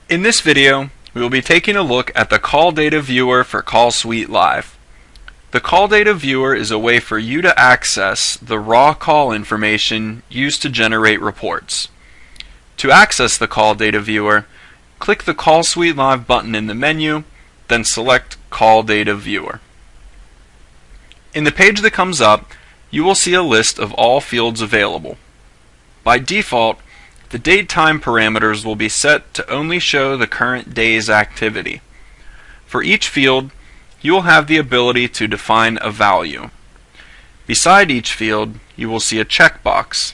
In this video, we will be taking a look at the Call Data Viewer for CallSuite Live. The Call Data Viewer is a way for you to access the raw call information used to generate reports. To access the Call Data Viewer, click the CallSuite Live button in the menu, then select Call Data Viewer. In the page that comes up, you will see a list of all fields available. By default, the date-time parameters will be set to only show the current day's activity. For each field, you will have the ability to define a value. Beside each field, you will see a checkbox.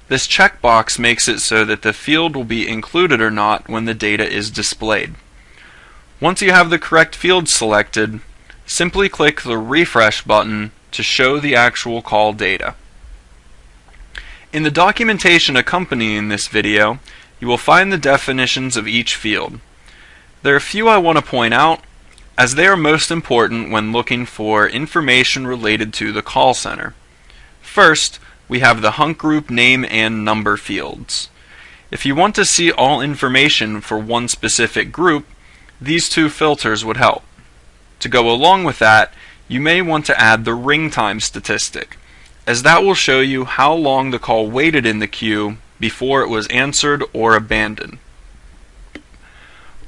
This checkbox makes it so that the field will be included or not when the data is displayed. Once you have the correct field selected, simply click the refresh button to show the actual call data. In the documentation accompanying this video, you will find the definitions of each field. There are a few I want to point out, as they are most important when looking for information related to the call center. First, we have the hunt group name and number fields. If you want to see all information for one specific group, these two filters would help. To go along with that, you may want to add the ring time statistic, as that will show you how long the call waited in the queue before it was answered or abandoned.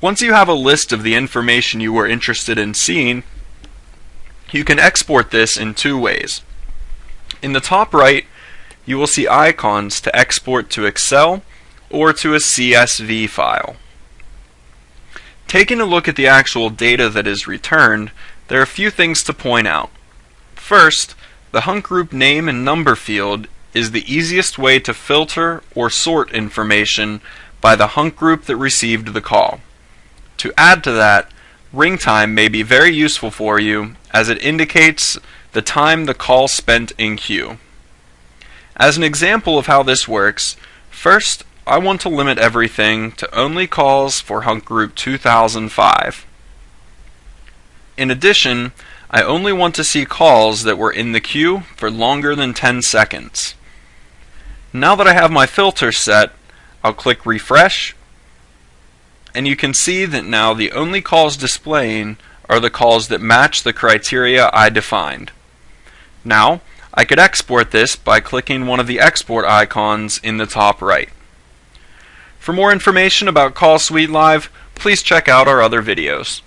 Once you have a list of the information you were interested in seeing, you can export this in two ways. In the top right, you will see icons to export to Excel or to a CSV file. Taking a look at the actual data that is returned, there are a few things to point out. First, the hunt group name and number field is the easiest way to filter or sort information by the hunt group that received the call. To add to that, ring time may be very useful for you, as it indicates the time the call spent in queue. As an example of how this works, first I want to limit everything to only calls for hunt group 2005. In addition, I only want to see calls that were in the queue for longer than 10 seconds. Now that I have my filter set, I'll click refresh, and you can see that now the only calls displaying are the calls that match the criteria I defined. Now, I could export this by clicking one of the export icons in the top right. For more information about CallSuite Live, please check out our other videos.